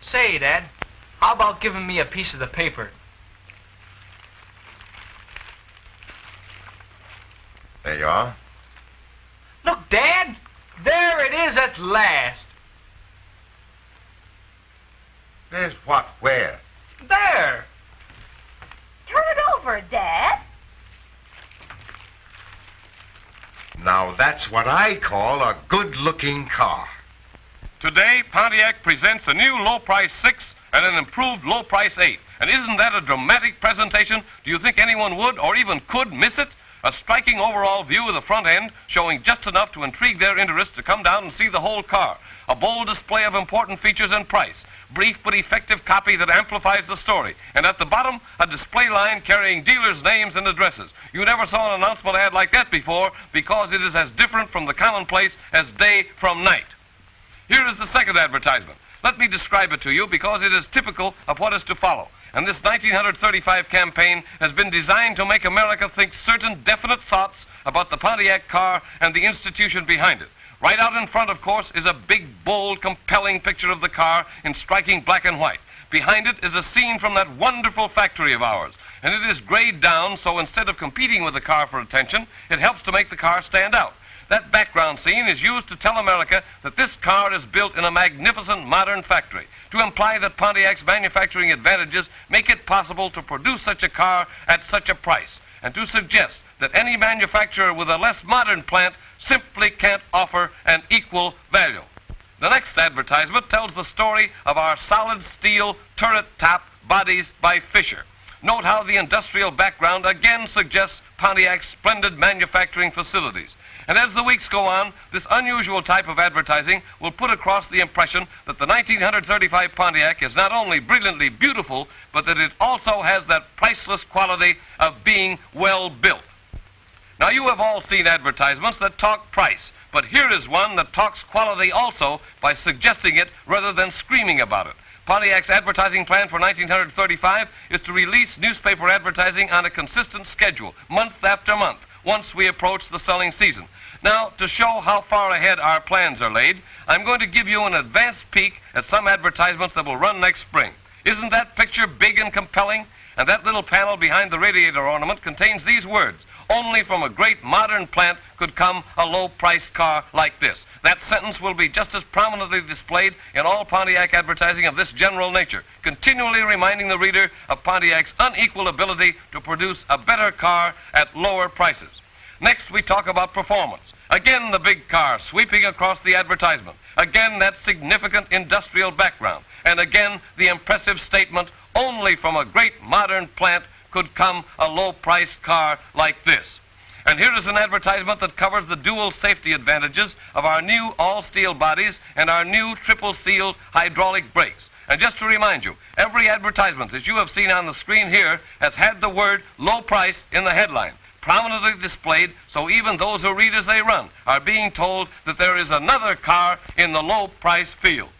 Say, Dad, how about giving me a piece of the paper? There you are. Look, Dad, there it is at last. There's what? Where? There. Turn it over, Dad. Now that's what I call a good-looking car. Today, Pontiac presents a new low-price 6 and an improved low-price 8. And isn't that a dramatic presentation? Do you think anyone would or even could miss it? A striking overall view of the front end showing just enough to intrigue their interest to come down and see the whole car. A bold display of important features and price. Brief but effective copy that amplifies the story. And at the bottom, a display line carrying dealers' names and addresses. You never saw an announcement ad like that before because it is as different from the commonplace as day from night. Here is the second advertisement. Let me describe it to you because it is typical of what is to follow. And this 1935 campaign has been designed to make America think certain definite thoughts about the Pontiac car and the institution behind it. Right out in front, of course, is a big, bold, compelling picture of the car in striking black and white. Behind it is a scene from that wonderful factory of ours. And it is grayed down, so instead of competing with the car for attention, it helps to make the car stand out. That background scene is used to tell America that this car is built in a magnificent modern factory, to imply that Pontiac's manufacturing advantages make it possible to produce such a car at such a price, and to suggest that any manufacturer with a less modern plant simply can't offer an equal value. The next advertisement tells the story of our solid steel turret top bodies by Fisher. Note how the industrial background again suggests Pontiac's splendid manufacturing facilities. And as the weeks go on, this unusual type of advertising will put across the impression that the 1935 Pontiac is not only brilliantly beautiful, but that it also has that priceless quality of being well built. Now, you have all seen advertisements that talk price, but here is one that talks quality also by suggesting it rather than screaming about it. Pontiac's advertising plan for 1935 is to release newspaper advertising on a consistent schedule, month after month, once we approach the selling season. Now, to show how far ahead our plans are laid, I'm going to give you an advanced peek at some advertisements that will run next spring. Isn't that picture big and compelling? And that little panel behind the radiator ornament contains these words: "Only from a great modern plant could come a low-priced car like this." That sentence will be just as prominently displayed in all Pontiac advertising of this general nature, continually reminding the reader of Pontiac's unequal ability to produce a better car at lower prices. Next, we talk about performance. Again, the big car sweeping across the advertisement. Again, that significant industrial background. And again, the impressive statement, "Only from a great modern plant could come a low-priced car like this." And here is an advertisement that covers the dual safety advantages of our new all-steel bodies and our new triple-sealed hydraulic brakes. And just to remind you, every advertisement that you have seen on the screen here has had the word low price in the headline, prominently displayed, so even those who read as they run are being told that there is another car in the low-price field.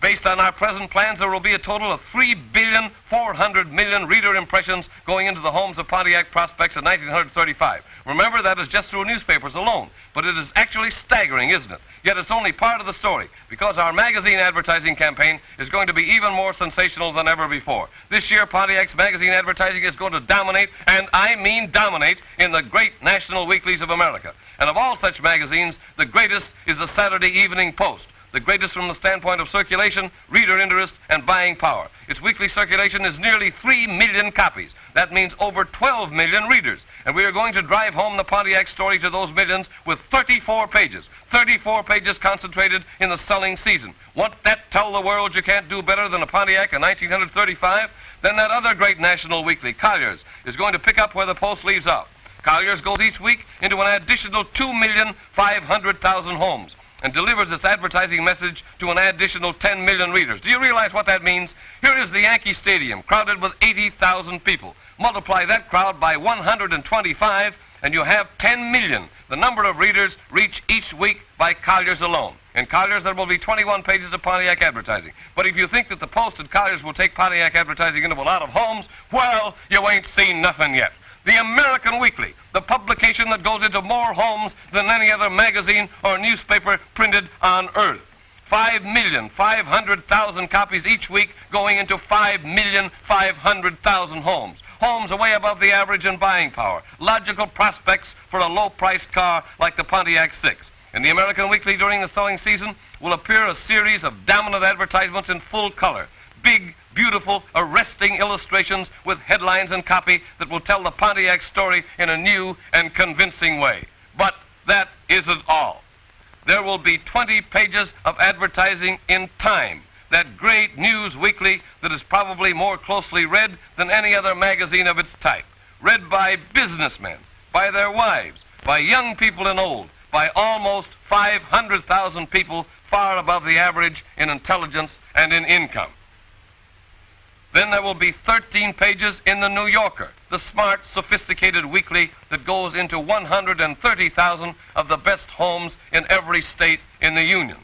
Based on our present plans, there will be a total of 3,400,000,000 reader impressions going into the homes of Pontiac prospects in 1935. Remember, that is just through newspapers alone, but it is actually staggering, isn't it? Yet it's only part of the story, because our magazine advertising campaign is going to be even more sensational than ever before. This year, Pontiac's magazine advertising is going to dominate, and I mean dominate, in the great national weeklies of America. And of all such magazines, the greatest is the Saturday Evening Post. The greatest from the standpoint of circulation, reader interest, and buying power. Its weekly circulation is nearly 3 million copies. That means over 12 million readers. And we are going to drive home the Pontiac story to those millions with 34 pages. 34 pages concentrated in the selling season. Want that tell the world you can't do better than a Pontiac in 1935? Then that other great national weekly, Collier's, is going to pick up where the Post leaves off. Collier's goes each week into an additional 2,500,000 homes and delivers its advertising message to an additional 10 million readers. Do you realize what that means? Here is the Yankee Stadium, crowded with 80,000 people. Multiply that crowd by 125, and you have 10 million, the number of readers reached each week by Collier's alone. In Collier's, there will be 21 pages of Pontiac advertising. But if you think that the Post and Collier's will take Pontiac advertising into a lot of homes, well, you ain't seen nothing yet. The American Weekly, the publication that goes into more homes than any other magazine or newspaper printed on earth. 5,500,000 copies each week going into 5,500,000 homes. Homes are way above the average in buying power. Logical prospects for a low-priced car like the Pontiac 6. In the American Weekly during the selling season will appear a series of dominant advertisements in full color. Big, beautiful, arresting illustrations with headlines and copy that will tell the Pontiac story in a new and convincing way. But that isn't all. There will be 20 pages of advertising in Time, that great news weekly that is probably more closely read than any other magazine of its type. Read by businessmen, by their wives, by young people and old, by almost 500,000 people far above the average in intelligence and in income. Then there will be 13 pages in the New Yorker, the smart, sophisticated weekly that goes into 130,000 of the best homes in every state in the Union.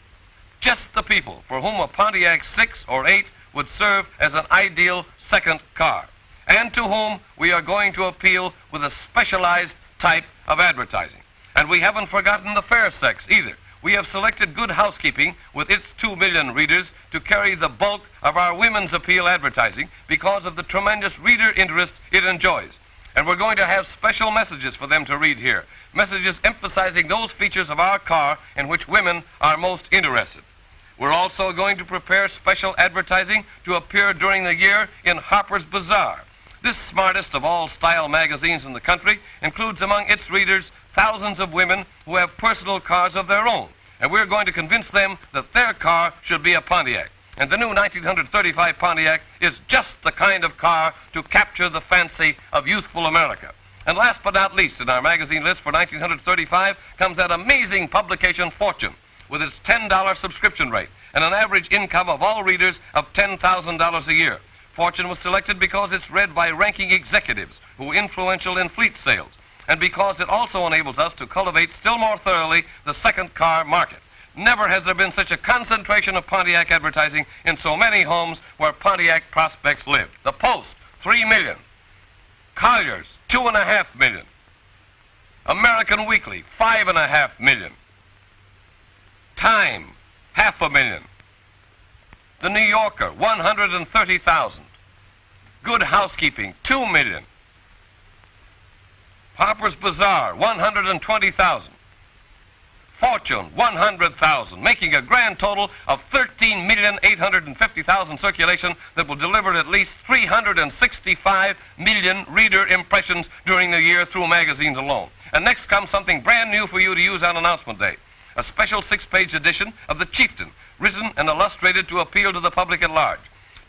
Just the people for whom a Pontiac 6 or 8 would serve as an ideal second car, and to whom we are going to appeal with a specialized type of advertising. And we haven't forgotten the fair sex either. We have selected Good Housekeeping with its 2 million readers to carry the bulk of our women's appeal advertising because of the tremendous reader interest it enjoys. And we're going to have special messages for them to read here. Messages emphasizing those features of our car in which women are most interested. We're also going to prepare special advertising to appear during the year in Harper's Bazaar. This smartest of all style magazines in the country includes among its readers thousands of women who have personal cars of their own, and we're going to convince them that their car should be a Pontiac. And the new 1935 Pontiac is just the kind of car to capture the fancy of youthful America. And last but not least in our magazine list for 1935 comes that amazing publication Fortune, with its $10 subscription rate and an average income of all readers of $10,000 a year. Fortune was selected because it's read by ranking executives who are influential in fleet sales, and because it also enables us to cultivate still more thoroughly the second car market. Never has there been such a concentration of Pontiac advertising in so many homes where Pontiac prospects live. The Post, 3 million. Collier's, 2.5 million. American Weekly, 5.5 million. Time, 500,000. The New Yorker, 130,000. Good Housekeeping, 2 million. Harper's Bazaar, 120,000. Fortune, 100,000, making a grand total of 13,850,000 circulation that will deliver at least 365 million reader impressions during the year through magazines alone. And next comes something brand new for you to use on announcement day. A special 6-page edition of The Chieftain, written and illustrated to appeal to the public at large.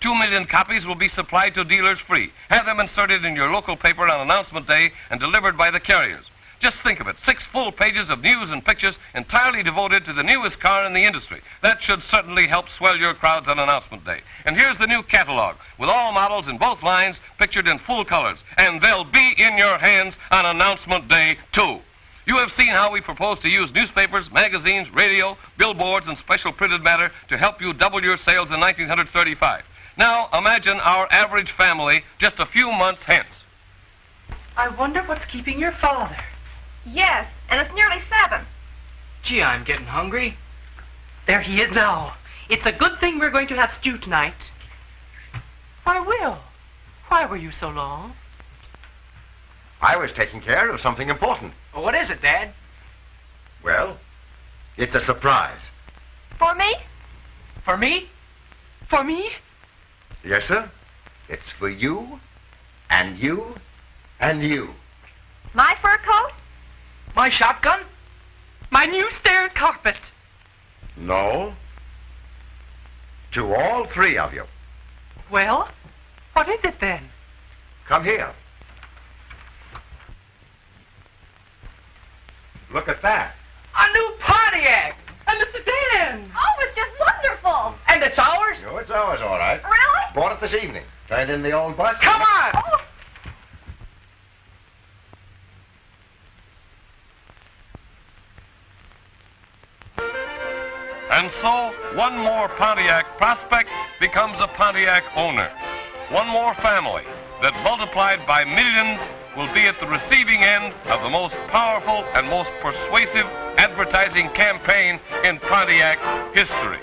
2 million copies will be supplied to dealers free. Have them inserted in your local paper on announcement day and delivered by the carriers. Just think of it, 6 full pages of news and pictures entirely devoted to the newest car in the industry. That should certainly help swell your crowds on announcement day. And here's the new catalog, with all models in both lines pictured in full colors. And they'll be in your hands on announcement day, too. You have seen how we propose to use newspapers, magazines, radio, billboards, and special printed matter to help you double your sales in 1935. Now, imagine our average family just a few months hence. I wonder what's keeping your father. Yes, and it's nearly 7. Gee, I'm getting hungry. There he is now. It's a good thing we're going to have stew tonight. Why, Will, why were you so long? I was taking care of something important. Well, what is it, Dad? Well, it's a surprise. For me? For me? For me? Yes, sir. It's for you, and you, and you. My fur coat? My shotgun? My new stair carpet. No. To all 3 of you. Well, what is it then? Come here. Look at that. A new Pontiac! And the sedan. Oh, it's just wonderful. And it's ours? No, it's ours, all right. Really? Bought it this evening. Turned in the old bus. Come on! Oh, And so, one more Pontiac prospect becomes a Pontiac owner. One more family that, multiplied by millions, will be at the receiving end of the most powerful and most persuasive advertising campaign in Pontiac history.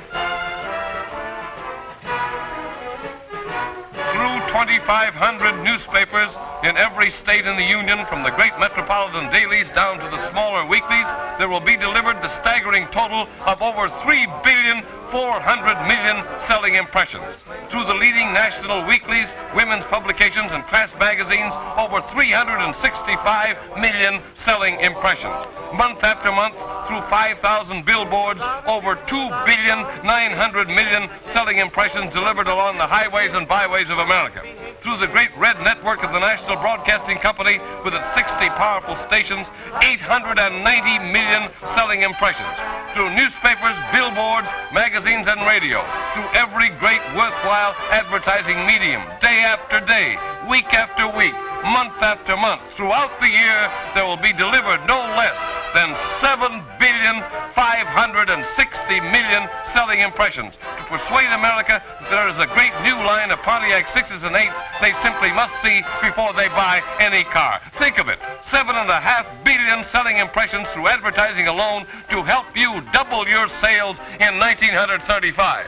2,500 newspapers in every state in the Union, from the great metropolitan dailies down to the smaller weeklies, there will be delivered the staggering total of over 3,400,000,000 selling impressions. Through the leading national weeklies, women's publications, and class magazines, over 365 million selling impressions. Month after month, through 5,000 billboards, over 2,900,000,000 selling impressions delivered along the highways and byways of America. Through the great red network of the National Broadcasting Company with its 60 powerful stations, 890 million selling impressions. Through newspapers, billboards, magazines, and radio. Through every great worthwhile advertising medium, day after day, week after week, month after month. Throughout the year, there will be delivered no less than 7,560,000,000 selling impressions. To persuade America that there is a great new line of Pontiac 6s and 8s they simply must see before they buy any car. Think of it, 7.5 billion selling impressions through advertising alone to help you double your sales in 1935.